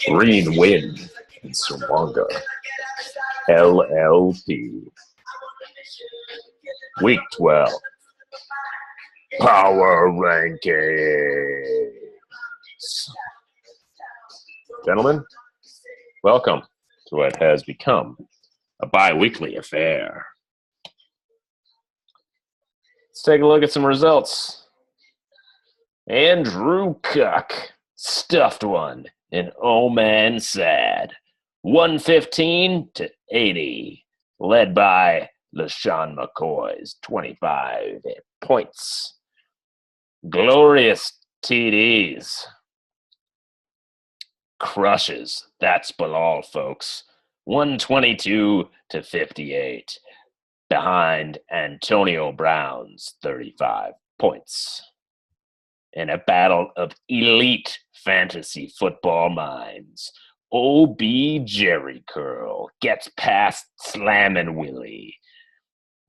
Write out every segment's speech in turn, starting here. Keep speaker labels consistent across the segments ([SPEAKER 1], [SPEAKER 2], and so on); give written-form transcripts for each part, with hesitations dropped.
[SPEAKER 1] Green Wind and Sumanga LLP. Week 12. Power Rankings. Gentlemen, welcome to what has become a bi-weekly affair. Let's take a look at some results. Andrew Cuck stuffed one, and oh man sad. 115-80, led by LaShawn McCoy's 25 points. Glorious TDs. Crushes. That's Bilal, folks. 122-58, behind Antonio Brown's 35 points. In a battle of elite fantasy football minds, O.B. Jerry Curl gets past Slammin' Willie.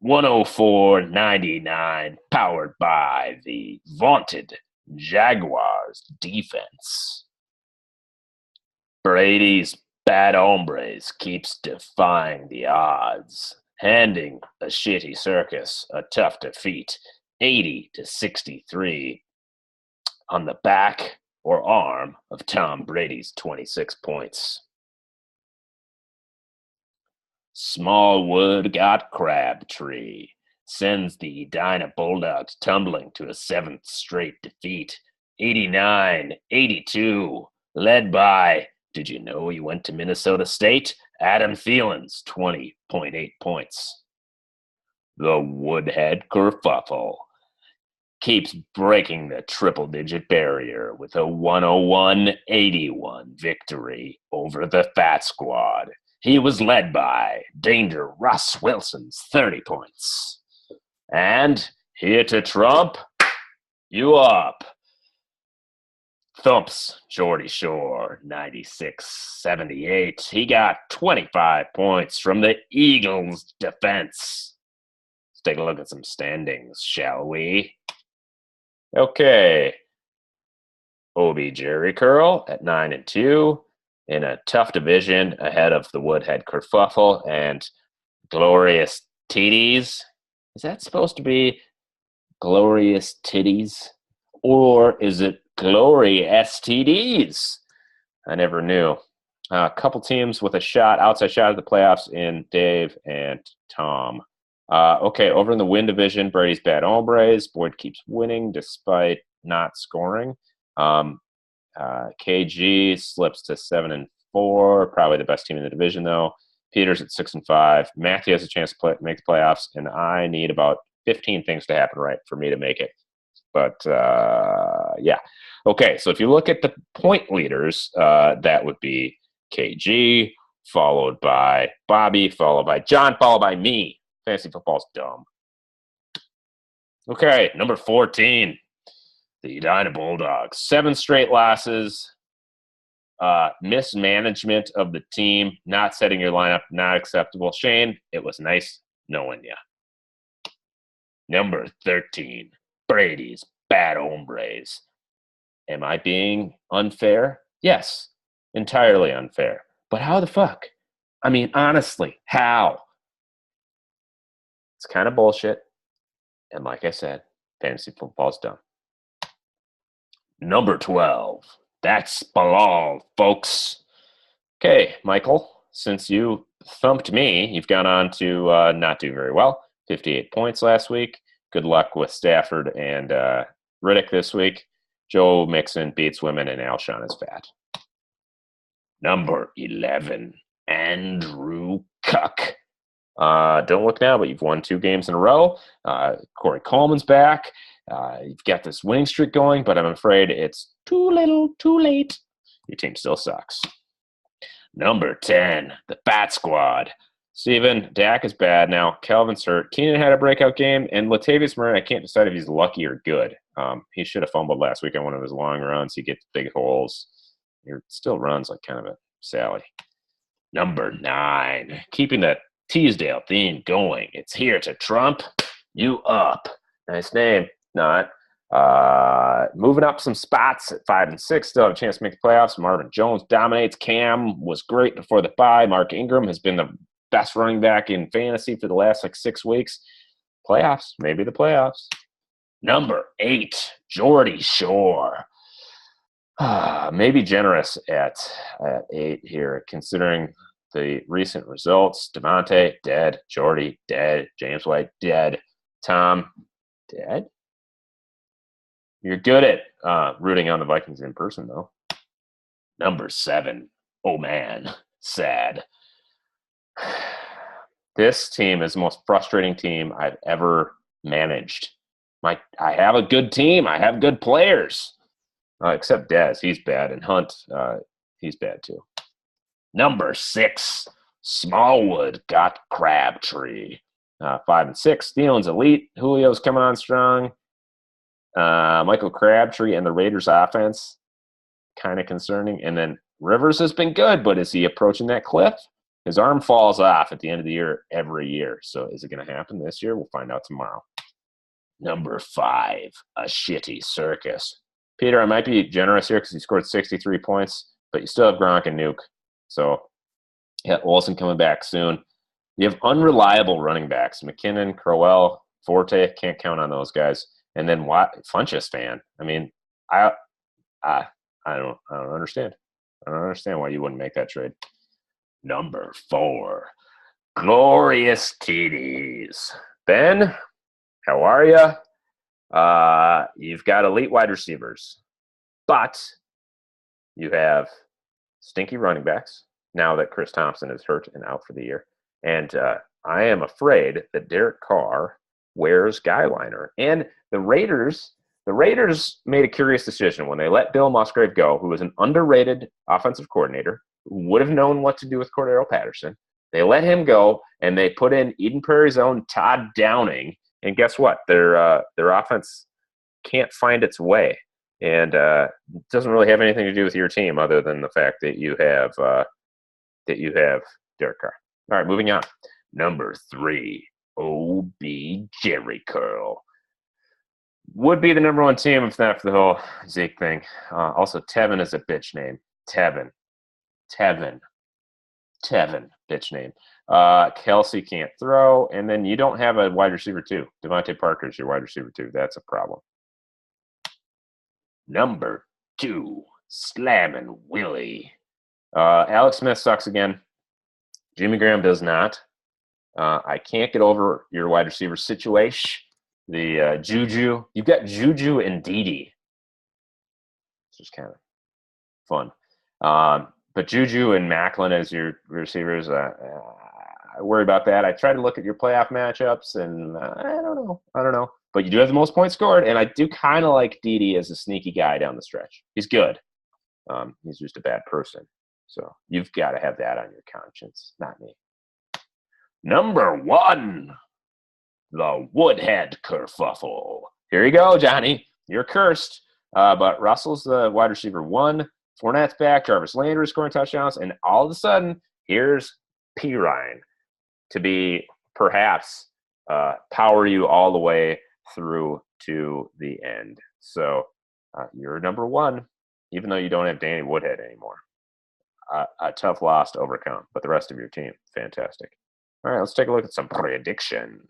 [SPEAKER 1] 104-99, powered by the vaunted Jaguars defense. Brady's Bad Hombres keeps defying the odds, handing a shitty circus a tough defeat, 80-63, on the back or arm of Tom Brady's 26 points. Smallwood got Crabtree, sends the Edina Bulldogs tumbling to a 7th straight defeat, 89-82, led by, did you know he went to Minnesota State? Adam Thielen's 20.8 points. The Woodhead Kerfuffle keeps breaking the triple-digit barrier with a 101-81 victory over the Fat Squad. He was led by Danger Russ Wilson's 30 points. And here to trump you up, Thumps Geordie Shore, 96-78. He got 25 points from the Eagles' defense. Let's take a look at some standings, shall we? Okay. O.B. Jerry Curl at 9-2 in a tough division ahead of the Woodhead Kerfuffle and Glorious Titties. Is that supposed to be Glorious Titties? Or is it Glory STDs? I never knew. A couple teams with a outside shot at the playoffs in Dave and Tom. Okay, over in the win division, Brady's Bad Hombres. Boyd keeps winning despite not scoring. KG slips to 7-4, probably the best team in the division though. Peters at 6-5. Matthew has a chance to make the playoffs, and I need about 15 things to happen right for me to make it. But yeah. Okay, so if you look at the point leaders, that would be KG, followed by Bobby, followed by John, followed by me. Fantasy football's dumb. Okay, number 14, the Edina Bulldogs. 7 straight losses, mismanagement of the team, not setting your lineup, not acceptable. Shane, it was nice knowing you. Number 13, Brady's Bad Hombres. Am I being unfair? Yes, entirely unfair. But how the fuck? I mean, honestly, how? It's kind of bullshit. And like I said, fantasy football's dumb. Number 12. That's Bilal, folks. Okay, Michael, since you thumped me, you've gone on to not do very well. 58 points last week. Good luck with Stafford and Riddick this week. Joe Mixon beats women and Alshon is fat. Number 11. Andrew Cuck. Don't look now, but you've won 2 games in a row. Corey Coleman's back. You've got this winning streak going, but I'm afraid it's too little, too late. Your team still sucks. Number 10, the Fat Squad. Steven, Dak is bad now. Calvin's hurt. Keenan had a breakout game, and Latavius Murray, I can't decide if he's lucky or good. He should have fumbled last week on one of his long runs. He gets big holes. He still runs like kind of a Sally. Number 9, keeping that Teasdale theme going. It's here to trump you up. Nice name. Not. Moving up some spots at 5 and 6, still have a chance to make the playoffs. Marvin Jones dominates. Cam was great before the bye. Mark Ingram has been the best running back in fantasy for the last 6 weeks. Playoffs, maybe the playoffs. Number 8, Jordy Shore. Maybe generous at 8 here, considering the recent results. Devontae, dead. Jordy, dead. James White, dead. Tom, dead. You're good at rooting on the Vikings in person, though. Number 7, oh man, sad. This team is the most frustrating team I've ever managed. I have a good team. I have good players. Except Dez, he's bad. And Hunt, he's bad too. Number 6, Smallwood got Crabtree. 5 and 6, Thielens elite. Julio's coming on strong. Michael Crabtree and the Raiders offense, kind of concerning. And then Rivers has been good, but is he approaching that cliff? His arm falls off at the end of the year every year. So is it going to happen this year? We'll find out tomorrow. Number 5, a shitty circus. Peter, I might be generous here because he scored 63 points, but you still have Gronk and Nuke. So, yeah, Olsen coming back soon. You have unreliable running backs. McKinnon, Crowell, Forte, can't count on those guys. And then Funchess fan. I mean, I don't understand. I don't understand why you wouldn't make that trade. Number 4, Glorious TDs. Ben, how are you? You've got elite wide receivers, but you have stinky running backs now that Chris Thompson is hurt and out for the year. And I am afraid that Derek Carr wears guy liner. And the Raiders made a curious decision when they let Bill Musgrave go, who was an underrated offensive coordinator, who would have known what to do with Cordero Patterson. They let him go, and they put in Eden Prairie's own Todd Downing. And guess what? Their offense can't find its way, and it doesn't really have anything to do with your team other than the fact that you have Derek Carr. All right, moving on. Number 3, OB Jerry Curl. Would be the number 1 team if not for the whole Zeke thing. Also, Tevin is a bitch name. Tevin, bitch name. Kelsey can't throw, and then you don't have a wide receiver too. Devontae Parker's your wide receiver too. That's a problem. Number 2, Slammin' Willie. Alex Smith sucks again. Jimmy Graham does not. I can't get over your wide receiver situation. The Juju. You've got Juju and Dede. It's just kind of fun. But Juju and Macklin as your receivers, I worry about that. I try to look at your playoff matchups, and I don't know. But you do have the most points scored, and I do kind of like Dede as a sneaky guy down the stretch. He's good. He's just a bad person. So you've got to have that on your conscience, not me. Number 1, the Woodhead kerfuffle. Here you go, Johnny. You're cursed. But Russell's the wide receiver 1. Fournette's back. Jarvis Landry scoring touchdowns. And all of a sudden, here's Pirine to be perhaps power you all the way through to the end. So you're number 1, even though you don't have Danny Woodhead anymore. A tough loss to overcome, but the rest of your team, fantastic. All right, let's take a look at some predictions.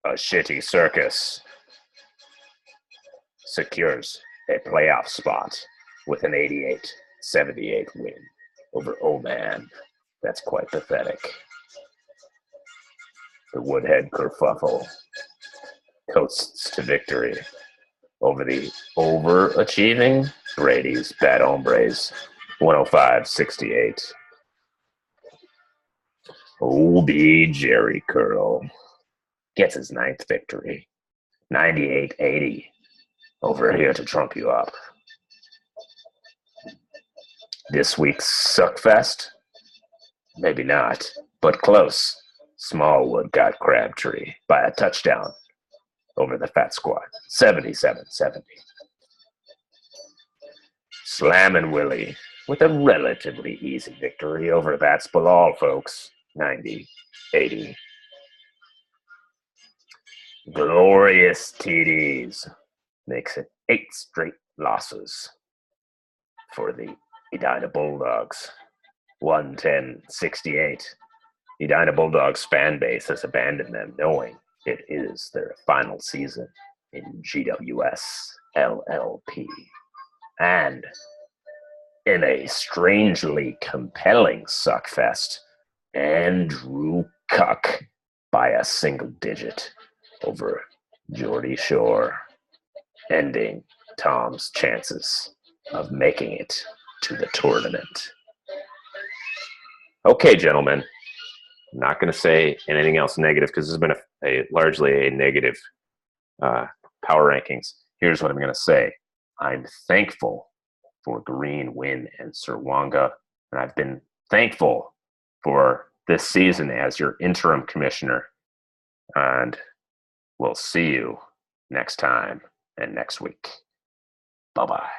[SPEAKER 1] A shitty circus secures a playoff spot with an 88-78 win over man. That's quite pathetic. The Woodhead kerfuffle coasts to victory over the overachieving Brady's Bad Hombres, 105-68. OB Jerry Curl gets his 9th victory, 98-80, over here to trump you up. This week's Suckfest? Maybe not, but close. Smallwood got Crabtree by a touchdown over the Fat Squad, 77-70. Slammin' Willie with a relatively easy victory over That's Bilal, folks, 90-80. Glorious TDs makes it 8 straight losses for the Edina Bulldogs. 110-68. Edina Bulldogs fan base has abandoned them, knowing it is their final season in GWS LLP. And in a strangely compelling suckfest, Andrew Cuck by a single digit over Geordie Shore, ending Tom's chances of making it to the tournament. Okay, gentlemen, I'm not going to say anything else negative because this has been largely a negative power rankings. Here's what I'm going to say. I'm thankful for Green, Wynn, and Sir Wanga, and I've been thankful for this season as your interim commissioner. And we'll see you next time and next week. Bye-bye.